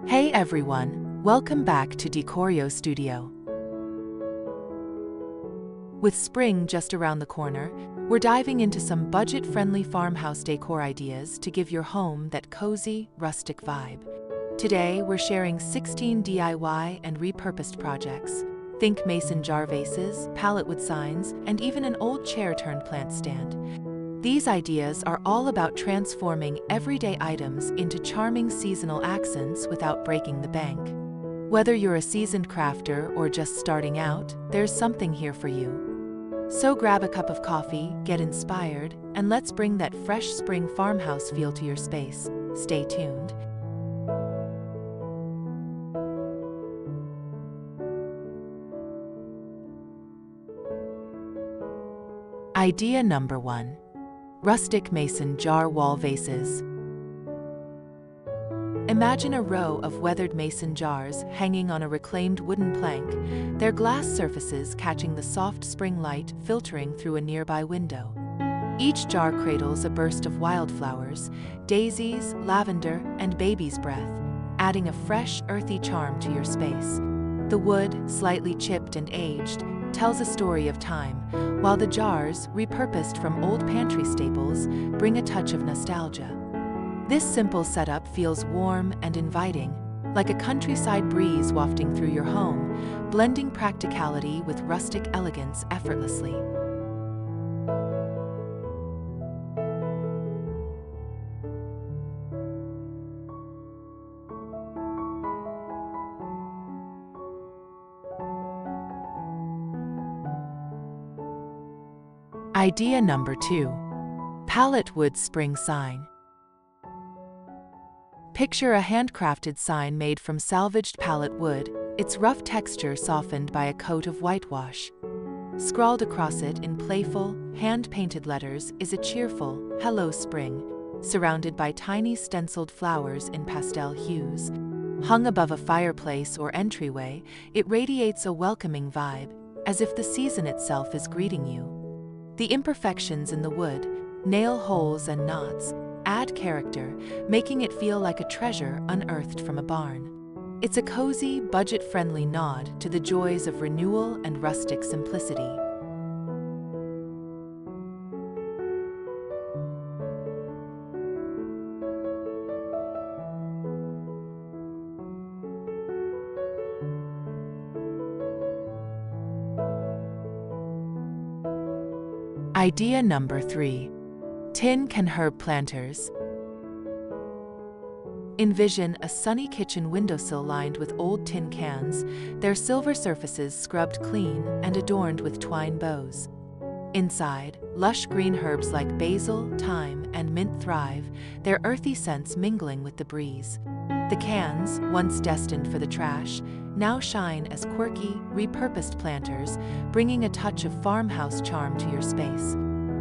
Hey everyone, welcome back to Decor Studio. With spring just around the corner, we're diving into some budget-friendly farmhouse decor ideas to give your home that cozy, rustic vibe. Today, we're sharing 16 DIY and repurposed projects. Think mason jar vases, pallet wood signs, and even an old chair-turned plant stand. These ideas are all about transforming everyday items into charming seasonal accents without breaking the bank. Whether you're a seasoned crafter or just starting out, there's something here for you. So grab a cup of coffee, get inspired, and let's bring that fresh spring farmhouse feel to your space. Stay tuned. Idea number 1. Rustic mason jar wall vases. Imagine a row of weathered mason jars hanging on a reclaimed wooden plank, their glass surfaces catching the soft spring light filtering through a nearby window. Each jar cradles a burst of wildflowers, daisies, lavender, and baby's breath, adding a fresh, earthy charm to your space. The wood, slightly chipped and aged, tells a story of time, while the jars, repurposed from old pantry staples, bring a touch of nostalgia. This simple setup feels warm and inviting, like a countryside breeze wafting through your home, blending practicality with rustic elegance effortlessly. Idea number 2. Pallet wood spring sign. Picture a handcrafted sign made from salvaged pallet wood, its rough texture softened by a coat of whitewash. Scrawled across it in playful, hand-painted letters is a cheerful, "Hello Spring," surrounded by tiny stenciled flowers in pastel hues. Hung above a fireplace or entryway, it radiates a welcoming vibe, as if the season itself is greeting you. The imperfections in the wood, nail holes and knots, add character, making it feel like a treasure unearthed from a barn. It's a cozy, budget-friendly nod to the joys of renewal and rustic simplicity. Idea number 3. Tin can herb planters. Envision a sunny kitchen windowsill lined with old tin cans, their silver surfaces scrubbed clean and adorned with twine bows. Inside, lush green herbs like basil, thyme, and mint thrive, their earthy scents mingling with the breeze. The cans, once destined for the trash, now shine as quirky, repurposed planters, bringing a touch of farmhouse charm to your space.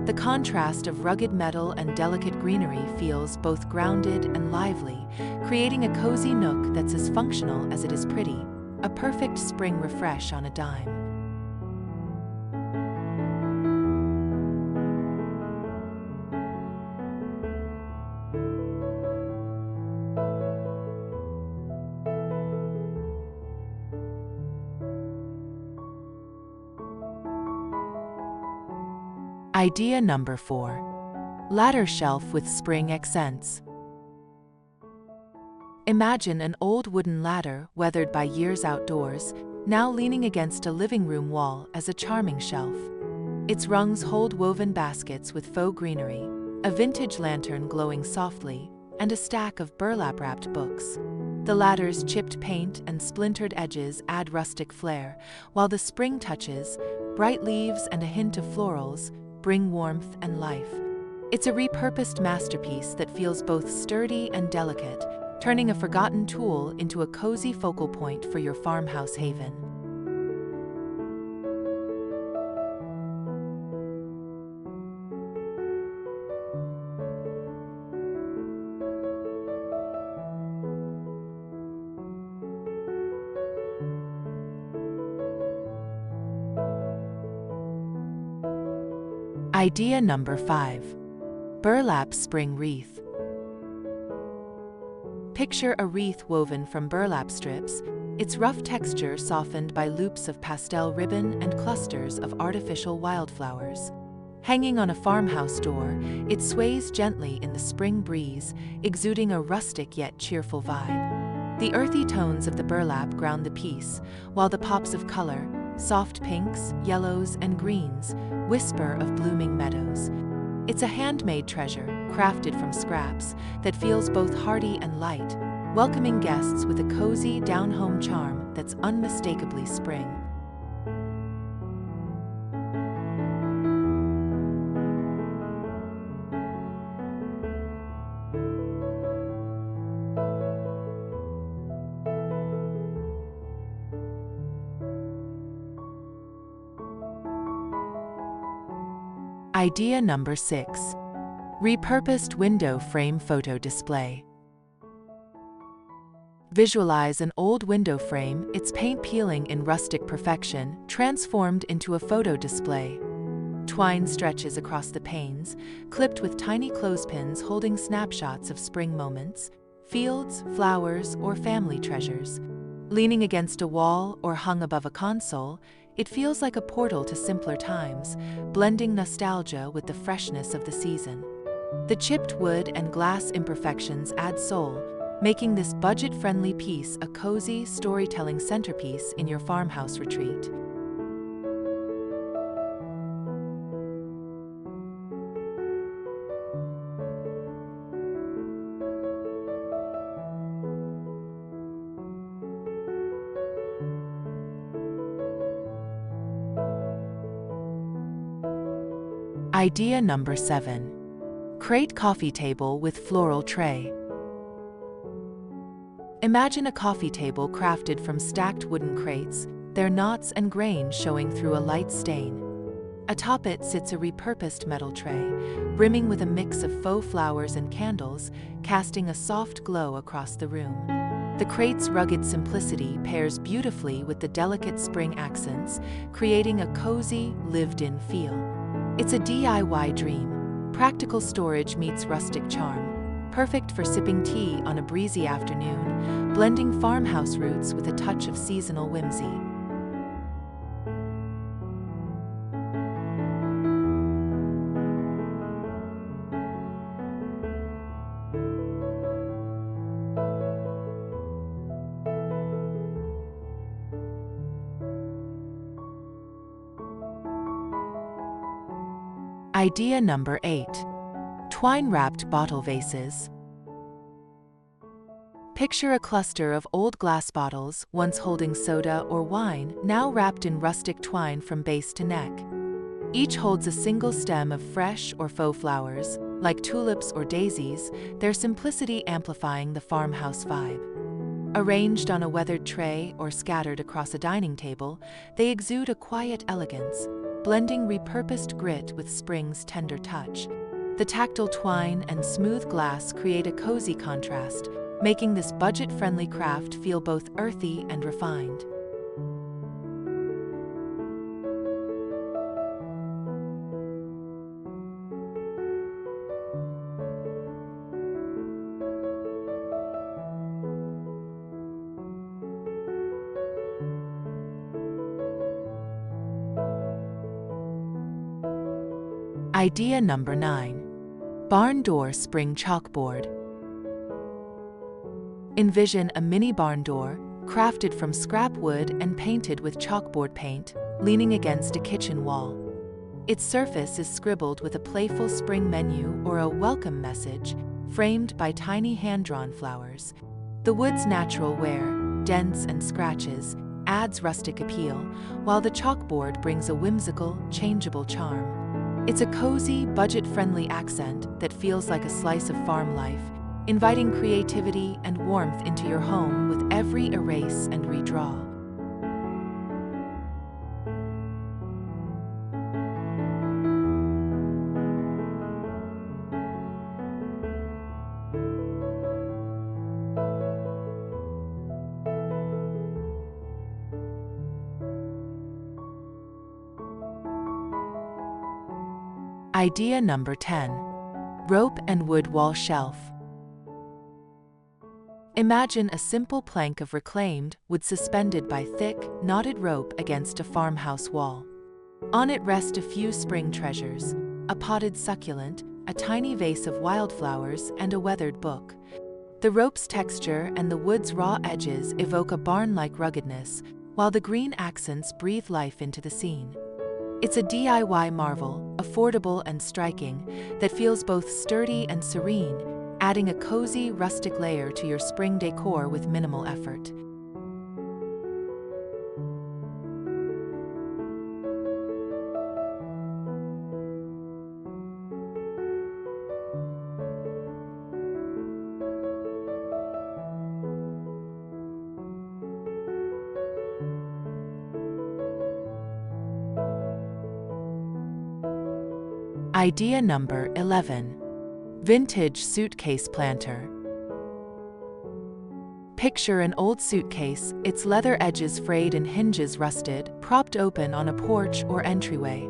The contrast of rugged metal and delicate greenery feels both grounded and lively, creating a cozy nook that's as functional as it is pretty, a perfect spring refresh on a dime. Idea number 4. Ladder shelf with spring accents. Imagine an old wooden ladder, weathered by years outdoors, now leaning against a living room wall as a charming shelf. Its rungs hold woven baskets with faux greenery, a vintage lantern glowing softly, and a stack of burlap-wrapped books. The ladder's chipped paint and splintered edges add rustic flair, while the spring touches, bright leaves and a hint of florals, bring warmth and life. It's a repurposed masterpiece that feels both sturdy and delicate, turning a forgotten tool into a cozy focal point for your farmhouse haven. Idea number 5. Burlap spring wreath. Picture a wreath woven from burlap strips, its rough texture softened by loops of pastel ribbon and clusters of artificial wildflowers. Hanging on a farmhouse door, it sways gently in the spring breeze, exuding a rustic yet cheerful vibe. The earthy tones of the burlap ground the piece, while the pops of color, soft pinks, yellows, and greens, whisper of blooming meadows. It's a handmade treasure, crafted from scraps, that feels both hearty and light, welcoming guests with a cozy, down-home charm that's unmistakably spring. Idea number 6. Repurposed window frame photo display. Visualize an old window frame, its paint peeling in rustic perfection, transformed into a photo display. Twine stretches across the panes, clipped with tiny clothespins holding snapshots of spring moments, fields, flowers, or family treasures. Leaning against a wall or hung above a console, it feels like a portal to simpler times, blending nostalgia with the freshness of the season. The chipped wood and glass imperfections add soul, making this budget-friendly piece a cozy, storytelling centerpiece in your farmhouse retreat. Idea number 7. Crate coffee table with floral tray. Imagine a coffee table crafted from stacked wooden crates, their knots and grains showing through a light stain. Atop it sits a repurposed metal tray, brimming with a mix of faux flowers and candles, casting a soft glow across the room. The crate's rugged simplicity pairs beautifully with the delicate spring accents, creating a cozy, lived-in feel. It's a DIY dream. Practical storage meets rustic charm, perfect for sipping tea on a breezy afternoon, blending farmhouse roots with a touch of seasonal whimsy. Idea number 8. Twine-wrapped bottle vases. Picture a cluster of old glass bottles, once holding soda or wine, now wrapped in rustic twine from base to neck. Each holds a single stem of fresh or faux flowers, like tulips or daisies, their simplicity amplifying the farmhouse vibe. Arranged on a weathered tray or scattered across a dining table, they exude a quiet elegance, blending repurposed grit with spring's tender touch. The tactile twine and smooth glass create a cozy contrast, making this budget-friendly craft feel both earthy and refined. Idea number 9. Barn door spring chalkboard. Envision a mini barn door, crafted from scrap wood and painted with chalkboard paint, leaning against a kitchen wall. Its surface is scribbled with a playful spring menu or a welcome message, framed by tiny hand-drawn flowers. The wood's natural wear, dents and scratches, adds rustic appeal, while the chalkboard brings a whimsical, changeable charm. It's a cozy, budget-friendly accent that feels like a slice of farm life, inviting creativity and warmth into your home with every erase and redraw. Idea number 10. Rope and wood wall shelf. Imagine a simple plank of reclaimed wood suspended by thick, knotted rope against a farmhouse wall. On it rest a few spring treasures: a potted succulent, a tiny vase of wildflowers, and a weathered book. The rope's texture and the wood's raw edges evoke a barn-like ruggedness, while the green accents breathe life into the scene. It's a DIY marvel, affordable and striking, that feels both sturdy and serene, adding a cozy, rustic layer to your spring decor with minimal effort. Idea number 11. Vintage suitcase planter. Picture an old suitcase, its leather edges frayed and hinges rusted, propped open on a porch or entryway.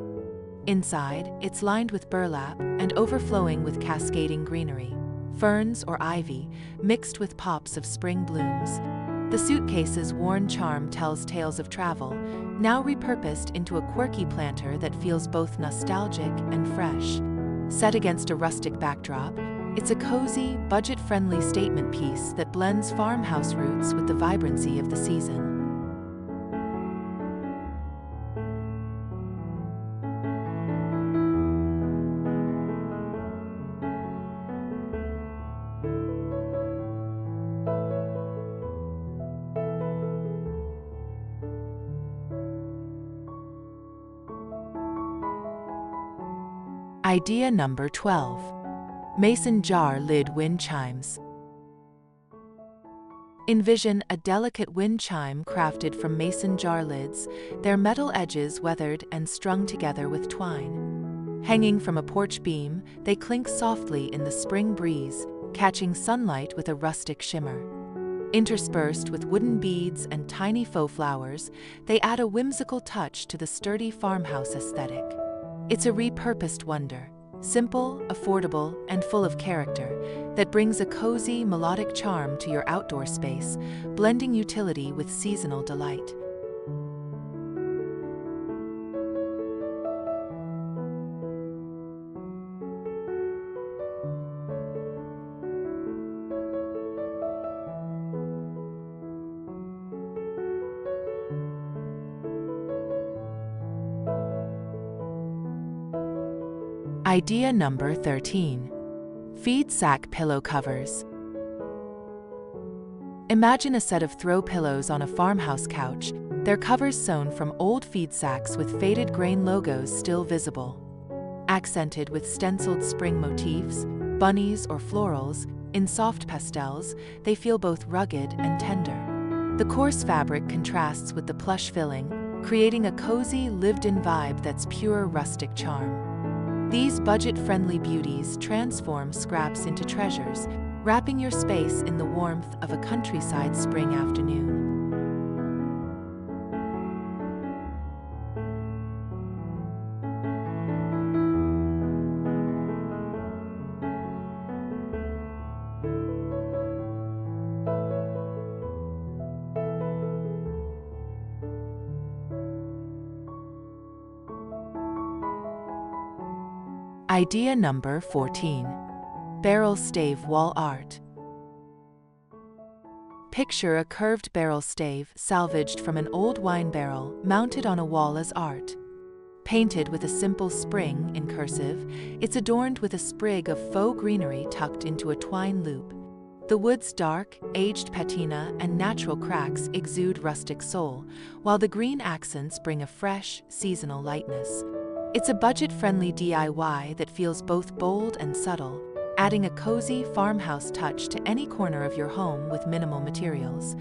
Inside, it's lined with burlap and overflowing with cascading greenery, ferns or ivy, mixed with pops of spring blooms. The suitcase's worn charm tells tales of travel, now repurposed into a quirky planter that feels both nostalgic and fresh. Set against a rustic backdrop, it's a cozy, budget-friendly statement piece that blends farmhouse roots with the vibrancy of the season. Idea number 12. Mason jar lid wind chimes. Envision a delicate wind chime crafted from mason jar lids, their metal edges weathered and strung together with twine. Hanging from a porch beam, they clink softly in the spring breeze, catching sunlight with a rustic shimmer. Interspersed with wooden beads and tiny faux flowers, they add a whimsical touch to the sturdy farmhouse aesthetic. It's a repurposed wonder, simple, affordable, and full of character, that brings a cozy, melodic charm to your outdoor space, blending utility with seasonal delight. Idea number 13. Feed sack pillow covers. Imagine a set of throw pillows on a farmhouse couch, their covers sewn from old feed sacks with faded grain logos still visible. Accented with stenciled spring motifs, bunnies or florals, in soft pastels, they feel both rugged and tender. The coarse fabric contrasts with the plush filling, creating a cozy, lived-in vibe that's pure rustic charm. These budget-friendly beauties transform scraps into treasures, wrapping your space in the warmth of a countryside spring afternoon. Idea number 14. Barrel stave wall art. Picture a curved barrel stave salvaged from an old wine barrel mounted on a wall as art. Painted with a simple spring in cursive, it's adorned with a sprig of faux greenery tucked into a twine loop. The wood's dark, aged patina and natural cracks exude rustic soul, while the green accents bring a fresh, seasonal lightness. It's a budget-friendly DIY that feels both bold and subtle, adding a cozy farmhouse touch to any corner of your home with minimal materials.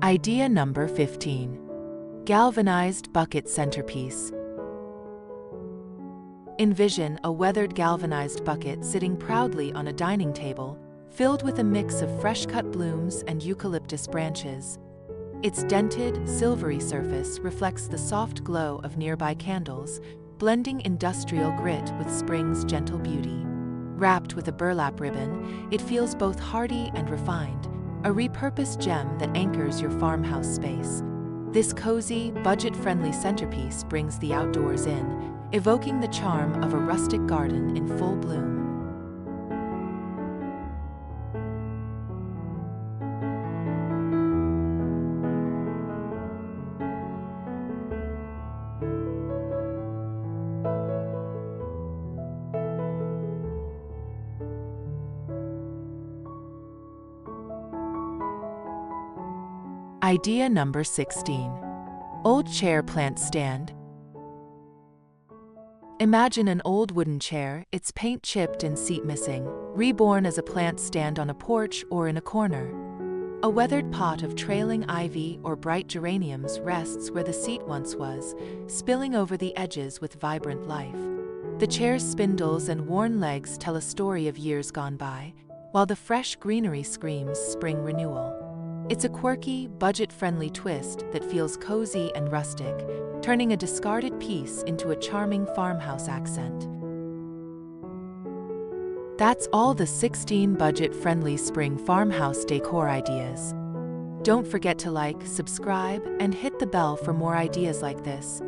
Idea number 15. Galvanized bucket centerpiece. Envision a weathered galvanized bucket sitting proudly on a dining table, filled with a mix of fresh-cut blooms and eucalyptus branches. Its dented, silvery surface reflects the soft glow of nearby candles, blending industrial grit with spring's gentle beauty. Wrapped with a burlap ribbon, it feels both hardy and refined, a repurposed gem that anchors your farmhouse space. This cozy, budget-friendly centerpiece brings the outdoors in, evoking the charm of a rustic garden in full bloom. Idea number 16. Old chair plant stand. Imagine an old wooden chair, its paint chipped and seat missing, reborn as a plant stand on a porch or in a corner. A weathered pot of trailing ivy or bright geraniums rests where the seat once was, spilling over the edges with vibrant life. The chair's spindles and worn legs tell a story of years gone by, while the fresh greenery screams spring renewal. It's a quirky, budget-friendly twist that feels cozy and rustic, turning a discarded piece into a charming farmhouse accent. That's all the 16 budget-friendly spring farmhouse decor ideas. Don't forget to like, subscribe, and hit the bell for more ideas like this.